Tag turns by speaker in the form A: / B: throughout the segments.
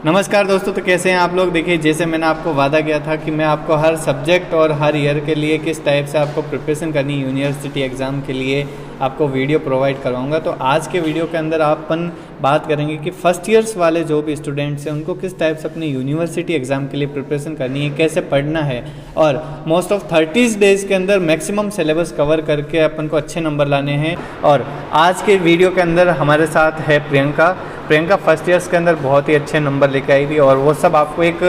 A: नमस्कार दोस्तों, तो कैसे हैं आप लोग। देखिए, जैसे मैंने आपको वादा किया था कि मैं आपको हर सब्जेक्ट और हर ईयर के लिए किस टाइप से आपको प्रिपरेशन करनी है यूनिवर्सिटी एग्ज़ाम के लिए आपको वीडियो प्रोवाइड करवाऊंगा। तो आज के वीडियो के अंदर अपन बात करेंगे कि फर्स्ट ईयर्स वाले जो भी स्टूडेंट्स हैं उनको किस टाइप से अपनी यूनिवर्सिटी एग्ज़ाम के लिए प्रिपरेशन करनी है, कैसे पढ़ना है और मोस्ट ऑफ 30 डेज़ के अंदर मैक्सिमम सिलेबस कवर करके अपन को अच्छे नंबर लाने हैं। और आज के वीडियो के अंदर हमारे साथ है प्रियंका फर्स्ट ईयर्स के अंदर बहुत ही अच्छे नंबर लेके आई थी और वो सब आपको एक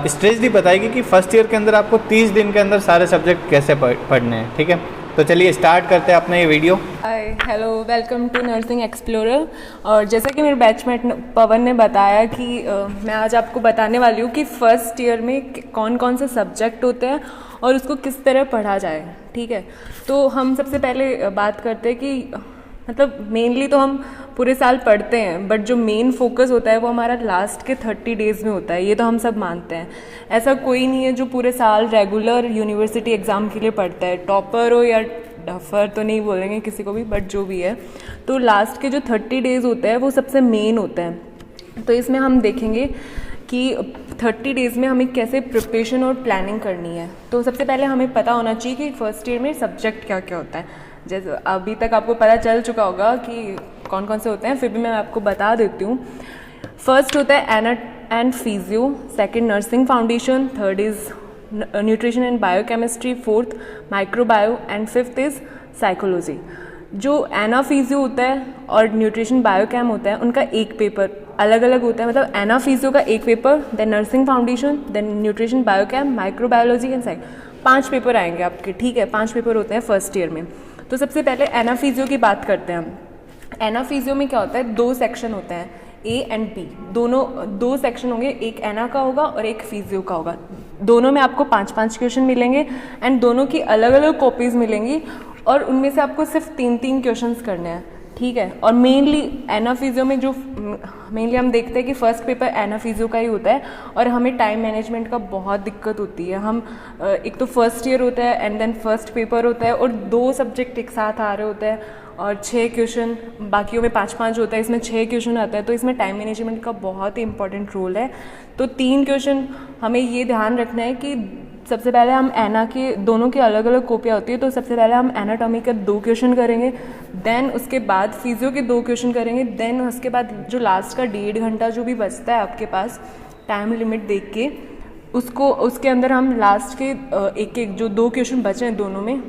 A: स्ट्रेटजी बताएगी कि फर्स्ट ईयर के अंदर आपको 30 दिन के अंदर सारे सब्जेक्ट कैसे पढ़ने हैं। ठीक है, तो चलिए स्टार्ट करते हैं अपना ये video.
B: Hi, hello, welcome to nursing explorer. और जैसा कि मेरे बैचमेट पवन ने बताया कि मैं आज आपको बताने वाली हूँ कि फ़र्स्ट ईयर में कौन कौन से सब्जेक्ट होते हैं और उसको किस तरह पढ़ा जाए। ठीक है, तो हम सबसे पहले बात करते हैं कि मतलब मेनली तो हम पूरे साल पढ़ते हैं, बट जो मेन फोकस होता है वो हमारा लास्ट के 30 डेज़ में होता है। ये तो हम सब मानते हैं। ऐसा कोई नहीं है जो पूरे साल रेगुलर यूनिवर्सिटी एग्ज़ाम के लिए पढ़ता है, टॉपर हो या डफर तो नहीं बोलेंगे किसी को भी, बट जो भी है। तो लास्ट के जो 30 डेज़ होते हैं वो सबसे मेन होते हैं। तो इसमें हम देखेंगे कि 30 डेज़ में हमें कैसे प्रिपरेशन और प्लानिंग करनी है। तो सबसे पहले हमें पता होना चाहिए कि फर्स्ट ईयर में सब्जेक्ट क्या क्या होता है। जैसे अभी तक आपको पता चल चुका होगा कि कौन कौन से होते हैं, फिर भी मैं आपको बता देती हूँ। फर्स्ट होता है anat and physio, second nursing foundation, third is nutrition and biochemistry, fourth microbio and fifth is psychology. जो एना फिजियो होता है और न्यूट्रिशन बायोकेम होता है उनका एक पेपर अलग अलग होता है। मतलब एना फिजियो का एक paper, then nursing foundation, then nutrition biochem, microbiology and psych, 5 paper आएंगे आपके। ठीक है, 5 पेपर होते हैं फर्स्ट ईयर में। तो सबसे पहले एना फिजियो की बात करते हैं हम। एना फिजियो में क्या होता है, 2 सेक्शन होते हैं, ए एंड बी। दोनों 2 सेक्शन होंगे, एक एना का होगा और एक फिजियो का होगा। दोनों में आपको 5-5 क्वेश्चन मिलेंगे एंड दोनों की अलग अलग कॉपीज़ मिलेंगी और उनमें से आपको सिर्फ 3-3 क्वेश्चंस करने हैं। ठीक है, और मेनली एना फिजियो में जो मेनली हम देखते हैं कि फर्स्ट पेपर एना फिजियो का ही होता है और हमें टाइम मैनेजमेंट का बहुत दिक्कत होती है। हम एक तो फर्स्ट ईयर होता है एंड देन फर्स्ट पेपर होता है और 2 सब्जेक्ट एक साथ आ रहे होते हैं और 6 क्वेश्चन, बाकियों में 5-5 होता है, इसमें 6 क्वेश्चन आता है। तो इसमें टाइम मैनेजमेंट का बहुत ही इंपॉर्टेंट रोल है। तो 3 क्वेश्चन हमें ये ध्यान रखना है कि सबसे पहले हम एना के दोनों की अलग अलग कॉपियाँ होती है। तो सबसे पहले हम एनाटॉमी के 2 क्वेश्चन करेंगे, देन उसके बाद फिजियो के 2 क्वेश्चन करेंगे, देन उसके बाद जो लास्ट का 1.5 घंटा जो भी बचता है आपके पास टाइम लिमिट देख के उसको उसके अंदर हम लास्ट के एक जो 2 क्वेश्चन बचे हैं दोनों में,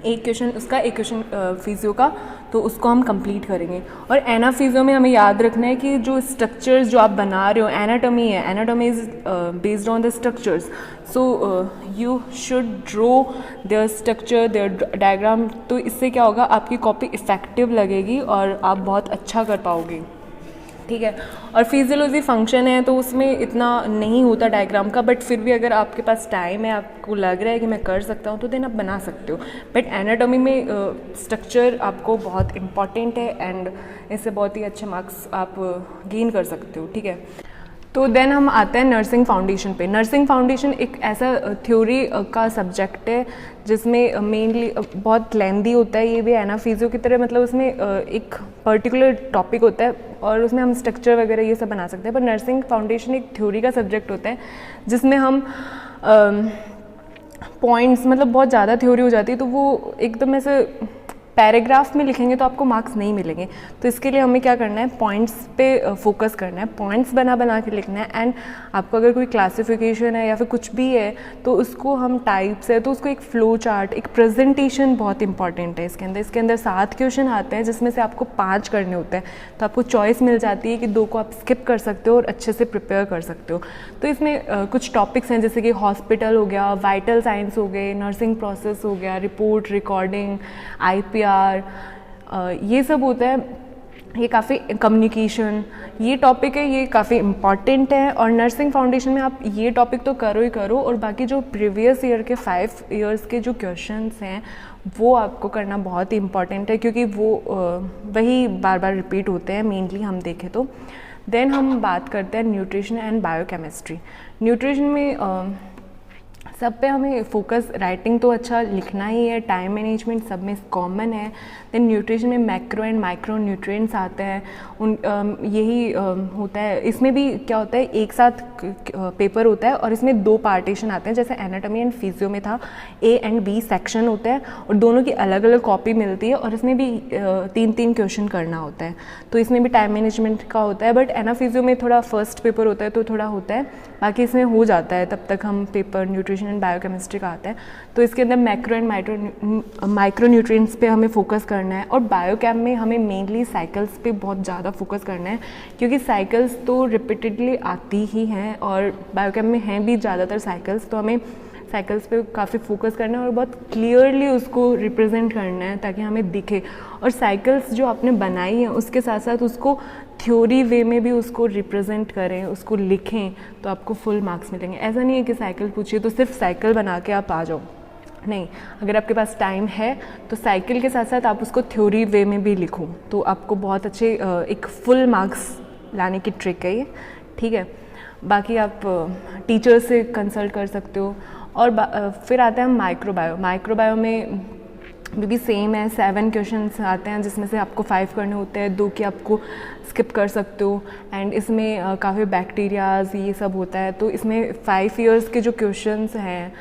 B: एक क्वेश्चन उसका एक क्वेश्चन फिजियो का, तो उसको हम कंप्लीट करेंगे। और एना फिजियो में हमें याद रखना है कि जो स्ट्रक्चर्स जो आप बना रहे हो, एनाटॉमी है, anatomy is based on the structures, so you should draw their structure, their diagram. तो इससे क्या होगा, आपकी कॉपी इफेक्टिव लगेगी और आप बहुत अच्छा कर पाओगे। ठीक है, और फिजियोलॉजी फंक्शन है तो उसमें इतना नहीं होता डायग्राम का, बट फिर भी अगर आपके पास टाइम है, आपको लग रहा है कि मैं कर सकता हूँ, तो देन आप बना सकते हो। बट एनाटॉमी में स्ट्रक्चर आपको बहुत इम्पॉर्टेंट है एंड इससे बहुत ही अच्छे मार्क्स आप गेन कर सकते हो। ठीक है, तो देन हम आते हैं नर्सिंग फाउंडेशन पे। नर्सिंग फाउंडेशन एक ऐसा थ्योरी का सब्जेक्ट है जिसमें मेनली बहुत लेंदी होता है। ये भी एना फिजियो की तरह, मतलब उसमें एक पर्टिकुलर टॉपिक होता है और उसमें हम स्ट्रक्चर वगैरह ये सब बना सकते हैं। पर नर्सिंग फाउंडेशन एक थ्योरी का सब्जेक्ट होता है जिसमें हम पॉइंट्स, मतलब बहुत ज़्यादा थ्योरी हो जाती है तो वो एकदम ऐसे पैराग्राफ में लिखेंगे तो आपको मार्क्स नहीं मिलेंगे। तो इसके लिए हमें क्या करना है, पॉइंट्स पे फोकस करना है, पॉइंट्स बना बना के लिखना है। एंड आपको अगर कोई क्लासिफिकेशन है या फिर कुछ भी है तो उसको हम टाइप्स है तो उसको एक फ्लो चार्ट, एक प्रेजेंटेशन बहुत इंपॉर्टेंट है इसके अंदर 7 क्वेश्चन आते हैं जिसमें से आपको 5 करने होते हैं। तो आपको चॉइस मिल जाती है कि 2 को आप स्किप कर सकते हो और अच्छे से प्रिपेयर कर सकते हो। तो इसमें कुछ टॉपिक्स हैं जैसे कि हॉस्पिटल हो गया, वाइटल साइंस हो गए, नर्सिंग प्रोसेस हो गया, रिपोर्ट रिकॉर्डिंग, IPR, ये सब होता है। ये काफ़ी कम्युनिकेशन, ये टॉपिक है, ये काफ़ी इम्पॉर्टेंट है। और नर्सिंग फाउंडेशन में आप ये टॉपिक तो करो ही करो और बाकी जो प्रीवियस ईयर के 5 ईयर्स के जो क्वेश्चंस हैं वो आपको करना बहुत ही इम्पॉर्टेंट है क्योंकि वो वही बार बार रिपीट होते हैं मेनली हम देखें तो। देन हम बात करते हैं न्यूट्रिशन एंड बायोकेमिस्ट्री। न्यूट्रिशन में सब पे हमें फोकस, राइटिंग तो अच्छा लिखना ही है, टाइम मैनेजमेंट सब में कॉमन है। देन न्यूट्रिशन में मैक्रो एंड माइक्रो न्यूट्रिएंट्स आते हैं, यही होता है। इसमें भी क्या होता है, एक साथ पेपर होता है और इसमें 2 पार्टीशन आते हैं, जैसे एनाटॉमी एंड फिजियो में था A एंड B सेक्शन होता है और दोनों की अलग अलग कॉपी मिलती है और इसमें भी 3-3 क्वेश्चन करना होता है। तो इसमें भी टाइम मैनेजमेंट का होता है, बट एना फिजियो में थोड़ा फर्स्ट पेपर होता है तो थोड़ा होता है, बाकी इसमें हो जाता है तब तक हम पेपर न्यूट्रिशन एंड बायोकेमिस्ट्री का आता है। तो इसके अंदर मैक्रो एंड माइक्रो न्यूट्रिएंट्स पे हमें फोकस करना है और बायोकेम में हमें मेनली साइकिल्स पे बहुत ज़्यादा फोकस करना है, क्योंकि साइकिल्स तो रिपीटेडली आती ही हैं और बायोकेम में हैं भी ज़्यादातर साइकिल्स, तो हमें साइकिल्स पे काफ़ी फोकस करना है और बहुत क्लियरली उसको रिप्रेजेंट करना है ताकि हमें दिखे। और साइकिल्स जो आपने बनाई हैं उसके साथ साथ उसको थ्योरी वे में भी उसको रिप्रेजेंट करें, उसको लिखें, तो आपको फुल मार्क्स मिलेंगे। ऐसा नहीं है कि साइकिल पूछिए तो सिर्फ साइकिल बना के आप आ जाओ, नहीं, अगर आपके पास टाइम है तो साइकिल के साथ साथ आप उसको थ्योरी वे में भी लिखो, तो आपको बहुत अच्छे एक फुल मार्क्स लाने की ट्रिक है ये, ठीक है। बाकी आप टीचर से कंसल्ट कर सकते हो। और फिर आता है माइक्रोबायो। माइक्रोबायो में भी सेम है, 7 क्वेश्चंस आते हैं जिसमें से आपको 5 करने होते हैं, 2 की आपको स्किप कर सकते हो। एंड इसमें काफ़ी बैक्टीरियाज ये सब होता है, तो इसमें 5 इयर्स के जो क्वेश्चंस हैं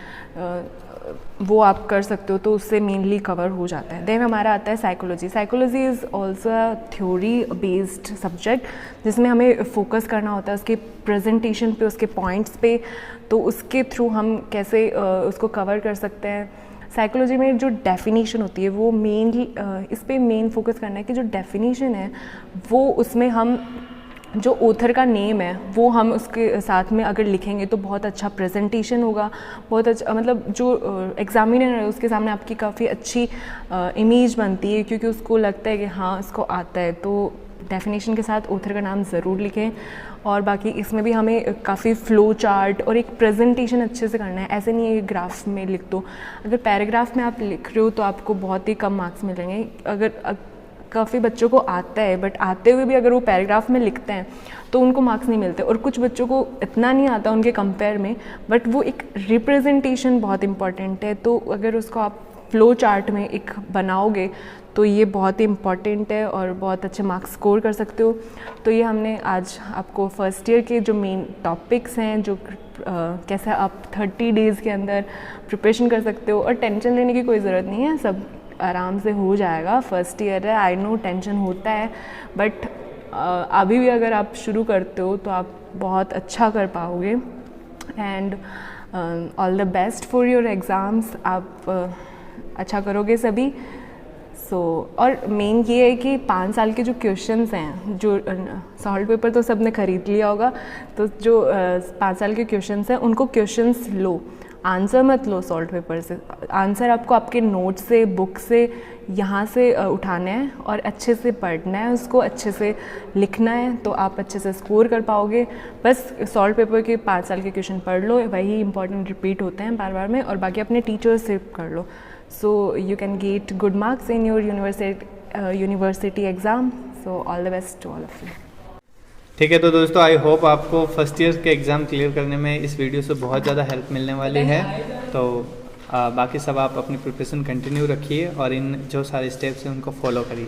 B: वो आप कर सकते हो, तो उससे मेनली कवर हो जाता है। देन हमारा आता है psychology. Psychology is also theory based subject जिसमें हमें फोकस करना होता है उसके प्रेजेंटेशन पे, उसके पॉइंट्स पे, तो उसके थ्रू हम कैसे उसको कवर कर सकते हैं। साइकोलॉजी में जो डेफिनेशन होती है वो मेनली इस पे मेन फोकस करना है कि जो डेफिनेशन है वो उसमें हम जो ऑथर का नेम है वो हम उसके साथ में अगर लिखेंगे तो बहुत अच्छा प्रेजेंटेशन होगा, बहुत अच्छा, मतलब जो एग्जामिनर है उसके सामने आपकी काफ़ी अच्छी इमेज बनती है, क्योंकि उसको लगता है कि हाँ इसको आता है। तो डेफिनेशन के साथ ऑथर का नाम ज़रूर लिखें। और बाकी इसमें भी हमें काफ़ी फ़्लो चार्ट और एक प्रेजेंटेशन अच्छे से करना है, ऐसे नहीं है ग्राफ में लिख दो। अगर पैराग्राफ में आप लिख रहे हो तो आपको बहुत ही कम मार्क्स मिलेंगे। अगर काफ़ी बच्चों को आता है बट आते हुए भी अगर वो पैराग्राफ में लिखते हैं तो उनको मार्क्स नहीं मिलते, और कुछ बच्चों को इतना नहीं आता उनके कंपेयर में, बट वो एक रिप्रेजेंटेशन बहुत इंपॉर्टेंट है, तो अगर उसको आप फ्लो चार्ट में एक बनाओगे तो ये बहुत ही इम्पॉर्टेंट है और बहुत अच्छे मार्क्स स्कोर कर सकते हो। तो ये हमने आज आपको फर्स्ट ईयर के जो मेन टॉपिक्स हैं, जो कैसे आप 30 डेज़ के अंदर प्रिपरेशन कर सकते हो, और टेंशन लेने की कोई ज़रूरत नहीं है, सब आराम से हो जाएगा। फर्स्ट ईयर है, आई नो टेंशन होता है, बट अभी भी अगर आप शुरू करते हो तो आप बहुत अच्छा कर पाओगे। And all the best for your exams, आप अच्छा करोगे सभी। और मेन ये है कि 5 साल के जो क्वेश्चंस हैं, जो सॉल्ट पेपर तो सबने ख़रीद लिया होगा, तो जो 5 साल के क्वेश्चंस हैं उनको क्वेश्चंस लो, आंसर मत लो सॉल्ट पेपर से। आंसर आपको आपके नोट से, बुक से, यहाँ से उठाना है और अच्छे से पढ़ना है, उसको अच्छे से लिखना है, तो आप अच्छे से स्कोर कर पाओगे। बस सॉल्ट पेपर के 5 साल के क्वेश्चन पढ़ लो, वही इंपॉर्टेंट रिपीट होते हैं बार बार में, और बाकी अपने टीचर्स से कर लो, so you can get good marks in your university exam. So all the best to all of you.
A: ठीक है, तो दोस्तों आई होप आपको फर्स्ट ईयर के एग्ज़ाम क्लियर करने में इस वीडियो से बहुत ज़्यादा हेल्प मिलने वाली है। तो बाकी सब आप अपनी प्रिपरेशन कंटिन्यू रखिए और इन जो सारे स्टेप्स हैं उनको फॉलो करिए।